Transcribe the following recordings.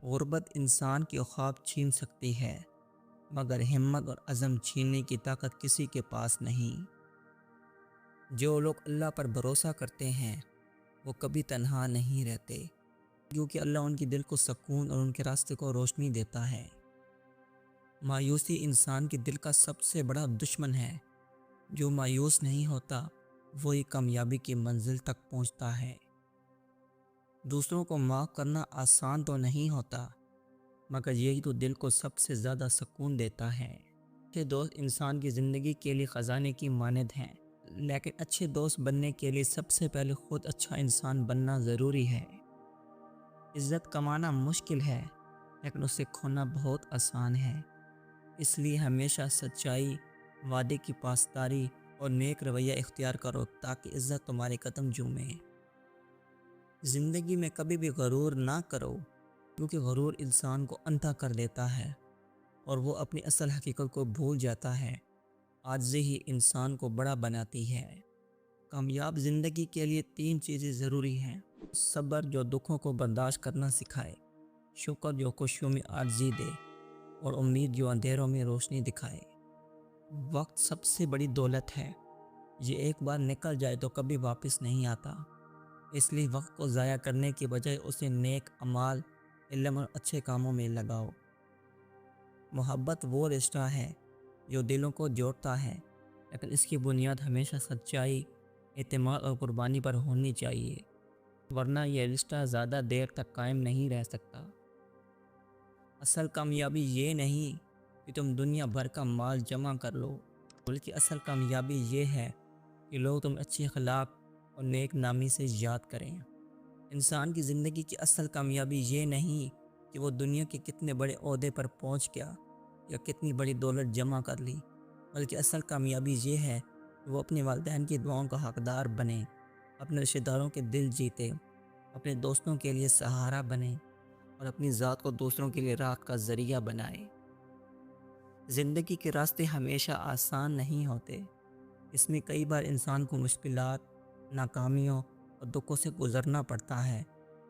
غربت انسان کے خواب چھین سکتی ہے، مگر ہمت اور عزم چھیننے کی طاقت کسی کے پاس نہیں۔ جو لوگ اللہ پر بھروسہ کرتے ہیں وہ کبھی تنہا نہیں رہتے، کیونکہ اللہ ان کے دل کو سکون اور ان کے راستے کو روشنی دیتا ہے۔ مایوسی انسان کے دل کا سب سے بڑا دشمن ہے۔ جو مایوس نہیں ہوتا وہی کامیابی کی منزل تک پہنچتا ہے۔ دوسروں کو معاف کرنا آسان تو نہیں ہوتا، مگر یہی تو دل کو سب سے زیادہ سکون دیتا ہے۔ اچھے دوست انسان کی زندگی کے لیے خزانے کی مانند ہیں، لیکن اچھے دوست بننے کے لیے سب سے پہلے خود اچھا انسان بننا ضروری ہے۔ عزت کمانا مشکل ہے، لیکن اسے کھونا بہت آسان ہے۔ اس لیے ہمیشہ سچائی، وعدے کی پاسداری اور نیک رویہ اختیار کرو تاکہ عزت تمہارے قدم چومے۔ زندگی میں کبھی بھی غرور نہ کرو، کیونکہ غرور انسان کو اندھا کر دیتا ہے اور وہ اپنی اصل حقیقت کو بھول جاتا ہے۔ عاجزی ہی انسان کو بڑا بناتی ہے۔ کامیاب زندگی کے لیے 3 چیزیں ضروری ہیں: صبر جو دکھوں کو برداشت کرنا سکھائے، شکر جو خوشیوں میں عاجزی دے، اور امید جو اندھیروں میں روشنی دکھائے۔ وقت سب سے بڑی دولت ہے، یہ ایک بار نکل جائے تو کبھی واپس نہیں آتا۔ اس لیے وقت کو ضائع کرنے کی بجائے اسے نیک اعمال، علم اور اچھے کاموں میں لگاؤ۔ محبت وہ رشتہ ہے جو دلوں کو جوڑتا ہے، لیکن اس کی بنیاد ہمیشہ سچائی، اعتماد اور قربانی پر ہونی چاہیے، ورنہ یہ رشتہ زیادہ دیر تک قائم نہیں رہ سکتا۔ اصل کامیابی یہ نہیں کہ تم دنیا بھر کا مال جمع کر لو، بلکہ اصل کامیابی یہ ہے کہ لوگ تم اچھے اخلاق اور نیک نامی سے یاد کریں۔ انسان کی زندگی کی اصل کامیابی یہ نہیں کہ وہ دنیا کے کتنے بڑے عہدے پر پہنچ گیا یا کتنی بڑی دولت جمع کر لی، بلکہ اصل کامیابی یہ ہے کہ وہ اپنے والدین کی دعاؤں کا حقدار بنے، اپنے رشتہ داروں کے دل جیتے، اپنے دوستوں کے لیے سہارا بنے اور اپنی ذات کو دوسروں کے لیے راحت کا ذریعہ بنائے۔ زندگی کے راستے ہمیشہ آسان نہیں ہوتے، اس میں کئی بار انسان کو مشکلات، ناکامیوں اور دکھوں سے گزرنا پڑتا ہے،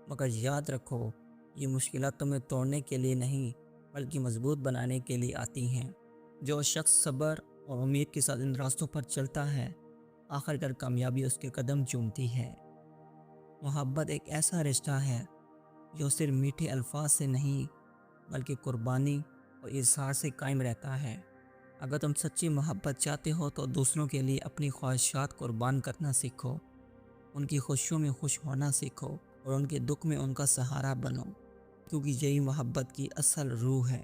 مگر یاد رکھو یہ مشکلات تمہیں توڑنے کے لیے نہیں بلکہ مضبوط بنانے کے لیے آتی ہیں۔ جو شخص صبر اور امید کے ساتھ ان راستوں پر چلتا ہے، آخر کار کامیابی اس کے قدم چومتی ہے۔ محبت ایک ایسا رشتہ ہے جو صرف میٹھے الفاظ سے نہیں بلکہ قربانی اور اظہار سے قائم رہتا ہے۔ اگر تم سچی محبت چاہتے ہو تو دوسروں کے لیے اپنی خواہشات قربان کرنا سیکھو، ان کی خوشیوں میں خوش ہونا سیکھو اور ان کے دکھ میں ان کا سہارا بنو، کیونکہ یہی محبت کی اصل روح ہے۔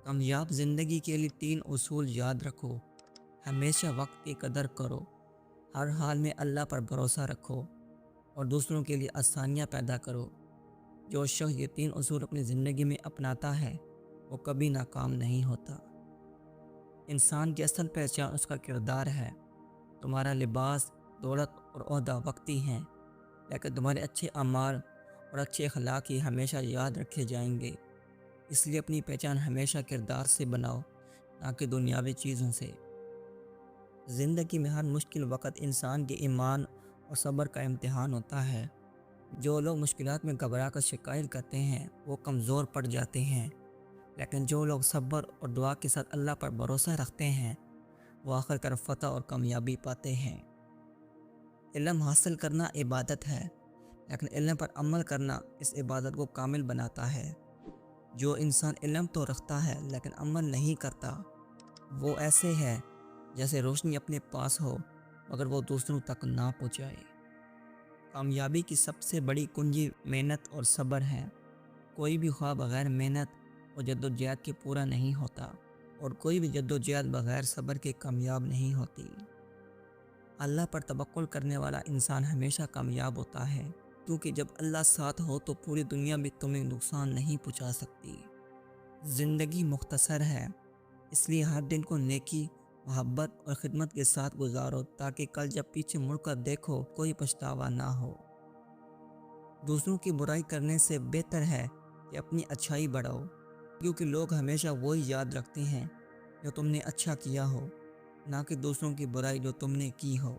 کامیاب زندگی کے لیے 3 اصول یاد رکھو۔ ہمیشہ وقت کی قدر کرو، ہر حال میں اللہ پر بھروسہ رکھو اور دوسروں کے لیے آسانیاں پیدا کرو۔ جو شخص یہ 3 اصول اپنی زندگی میں اپناتا ہے وہ کبھی ناکام نہیں ہوتا۔ انسان کی اصل پہچان اس کا کردار ہے۔ تمہارا لباس، دولت اور عہدہ وقتی ہیں، لیکن تمہارے اچھے اعمال اور اچھے اخلاق ہی ہمیشہ یاد رکھے جائیں گے۔ اس لیے اپنی پہچان ہمیشہ کردار سے بناؤ، نہ کہ دنیاوی چیزوں سے۔ زندگی میں ہر مشکل وقت انسان کے ایمان اور صبر کا امتحان ہوتا ہے۔ جو لوگ مشکلات میں گھبرا کر شکایت کرتے ہیں وہ کمزور پڑ جاتے ہیں، لیکن جو لوگ صبر اور دعا کے ساتھ اللہ پر بھروسہ رکھتے ہیں وہ آخر کار فتح اور کامیابی پاتے ہیں۔ علم حاصل کرنا عبادت ہے، لیکن علم پر عمل کرنا اس عبادت کو کامل بناتا ہے۔ جو انسان علم تو رکھتا ہے لیکن عمل نہیں کرتا، وہ ایسے ہے جیسے روشنی اپنے پاس ہو مگر وہ دوسروں تک نہ پہنچائے۔ کامیابی کی سب سے بڑی کنجی محنت اور صبر ہے۔ کوئی بھی خواب بغیر محنت اور جدوجہد کے پورا نہیں ہوتا، اور کوئی بھی جدوجہد بغیر صبر کے کامیاب نہیں ہوتی۔ اللہ پر توکل کرنے والا انسان ہمیشہ کامیاب ہوتا ہے، کیونکہ جب اللہ ساتھ ہو تو پوری دنیا بھی تمہیں نقصان نہیں پہنچا سکتی۔ زندگی مختصر ہے، اس لیے ہر دن کو نیکی، محبت اور خدمت کے ساتھ گزارو تاکہ کل جب پیچھے مڑ کر دیکھو کوئی پچھتاوا نہ ہو۔ دوسروں کی برائی کرنے سے بہتر ہے کہ اپنی اچھائی بڑھاؤ، کیونکہ لوگ ہمیشہ وہی یاد رکھتے ہیں جو تم نے اچھا کیا ہو، نہ کہ دوسروں کی برائی جو تم نے کی ہو۔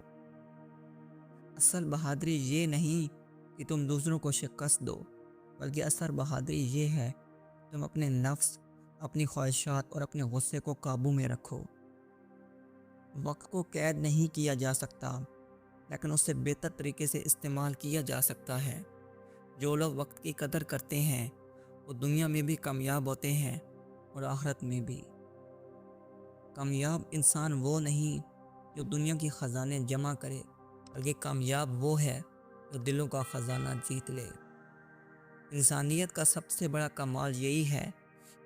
اصل بہادری یہ نہیں کہ تم دوسروں کو شکست دو، بلکہ اصل بہادری یہ ہے تم اپنے نفس، اپنی خواہشات اور اپنے غصے کو قابو میں رکھو۔ وقت کو قید نہیں کیا جا سکتا، لیکن اسے بہتر طریقے سے استعمال کیا جا سکتا ہے۔ جو لوگ وقت کی قدر کرتے ہیں وہ دنیا میں بھی کامیاب ہوتے ہیں اور آخرت میں بھی۔ کامیاب انسان وہ نہیں جو دنیا کی خزانے جمع کرے، بلکہ کامیاب وہ ہے جو دلوں کا خزانہ جیت لے۔ انسانیت کا سب سے بڑا کمال یہی ہے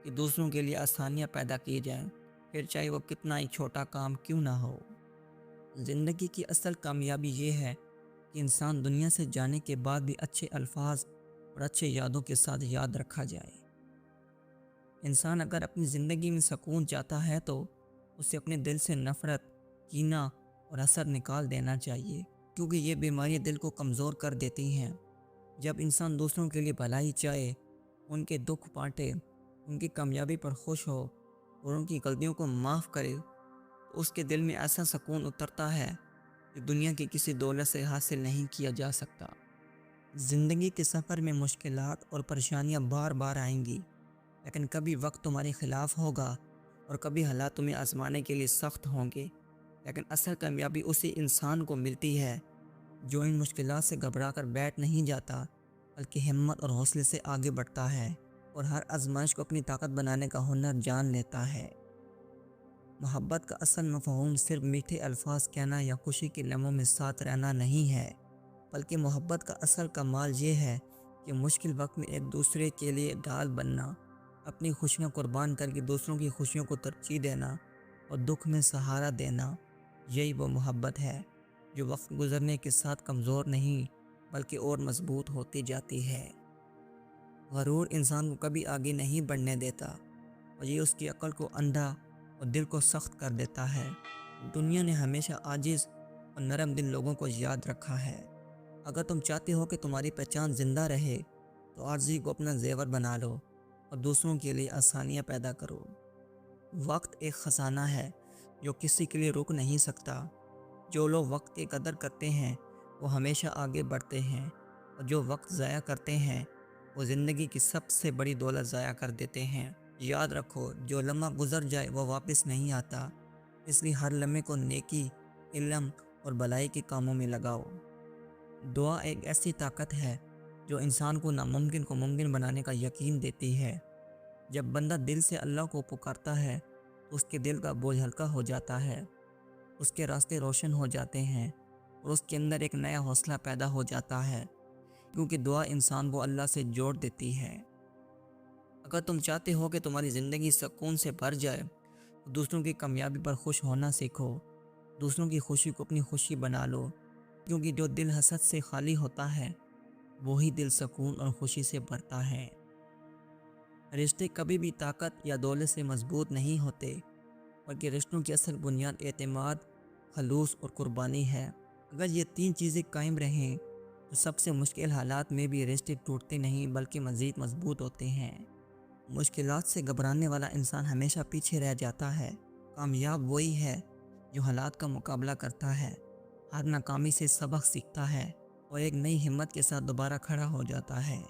کہ دوسروں کے لیے آسانیاں پیدا کی جائیں، پھر چاہے وہ کتنا ہی چھوٹا کام کیوں نہ ہو۔ زندگی کی اصل کامیابی یہ ہے کہ انسان دنیا سے جانے کے بعد بھی اچھے الفاظ اور اچھے یادوں کے ساتھ یاد رکھا جائے۔ انسان اگر اپنی زندگی میں سکون چاہتا ہے تو اسے اپنے دل سے نفرت، کینہ اور حسد نکال دینا چاہیے، کیونکہ یہ بیماریاں دل کو کمزور کر دیتی ہیں۔ جب انسان دوسروں کے لیے بھلائی چاہے، ان کے دکھ بانٹے، ان کی کامیابی پر خوش ہو اور ان کی غلطیوں کو معاف کرے تو اس کے دل میں ایسا سکون اترتا ہے جو دنیا کی کسی دولت سے حاصل نہیں کیا جا سکتا۔ زندگی کے سفر میں مشکلات اور پریشانیاں بار بار آئیں گی، لیکن کبھی وقت تمہارے خلاف ہوگا اور کبھی حالات تمہیں آزمانے کے لیے سخت ہوں گے، لیکن اصل کامیابی اسی انسان کو ملتی ہے جو ان مشکلات سے گھبرا کر بیٹھ نہیں جاتا، بلکہ ہمت اور حوصلے سے آگے بڑھتا ہے اور ہر آزمائش کو اپنی طاقت بنانے کا ہنر جان لیتا ہے۔ محبت کا اصل مفہوم صرف میٹھے الفاظ کہنا یا خوشی کے لمحوں میں ساتھ رہنا نہیں ہے، بلکہ محبت کا اصل کمال یہ ہے کہ مشکل وقت میں ایک دوسرے کے لیے ڈھال بننا، اپنی خوشیاں قربان کر کے دوسروں کی خوشیوں کو ترجیح دینا اور دکھ میں سہارا دینا۔ یہی وہ محبت ہے جو وقت گزرنے کے ساتھ کمزور نہیں بلکہ اور مضبوط ہوتی جاتی ہے۔ غرور انسان کو کبھی آگے نہیں بڑھنے دیتا اور یہ اس کی عقل کو اندھا اور دل کو سخت کر دیتا ہے۔ دنیا نے ہمیشہ عاجز اور نرم دل لوگوں کو یاد رکھا ہے۔ اگر تم چاہتے ہو کہ تمہاری پہچان زندہ رہے تو عاجزی کو اپنا زیور بنا لو اور دوسروں کے لیے آسانیاں پیدا کرو۔ وقت ایک خزانہ ہے جو کسی کے لیے رک نہیں سکتا۔ جو لوگ وقت کی قدر کرتے ہیں وہ ہمیشہ آگے بڑھتے ہیں، اور جو وقت ضائع کرتے ہیں وہ زندگی کی سب سے بڑی دولت ضائع کر دیتے ہیں۔ یاد رکھو، جو لمحہ گزر جائے وہ واپس نہیں آتا، اس لیے ہر لمحے کو نیکی، علم اور بھلائی کے کاموں میں لگاؤ۔ دعا ایک ایسی طاقت ہے جو انسان کو ناممکن کو ممکن بنانے کا یقین دیتی ہے۔ جب بندہ دل سے اللہ کو پکارتا ہے تو اس کے دل کا بوجھ ہلکا ہو جاتا ہے، اس کے راستے روشن ہو جاتے ہیں اور اس کے اندر ایک نیا حوصلہ پیدا ہو جاتا ہے، کیونکہ دعا انسان کو اللہ سے جوڑ دیتی ہے۔ اگر تم چاہتے ہو کہ تمہاری زندگی سکون سے بھر جائے تو دوسروں کی کامیابی پر خوش ہونا سیکھو۔ دوسروں کی خوشی کو اپنی خوشی بنا لو، کیونکہ جو دل حسد سے خالی ہوتا ہے وہی دل سکون اور خوشی سے بھرتا ہے۔ رشتے کبھی بھی طاقت یا دولت سے مضبوط نہیں ہوتے، بلکہ رشتوں کی اصل بنیاد اعتماد، خلوص اور قربانی ہے۔ اگر یہ تین چیزیں قائم رہیں تو سب سے مشکل حالات میں بھی رشتے ٹوٹتے نہیں بلکہ مزید مضبوط ہوتے ہیں۔ مشکلات سے گھبرانے والا انسان ہمیشہ پیچھے رہ جاتا ہے۔ کامیاب وہی ہے جو حالات کا مقابلہ کرتا ہے، ہر ناکامی سے سبق سیکھتا ہے اور ایک نئی ہمت کے ساتھ دوبارہ کھڑا ہو جاتا ہے۔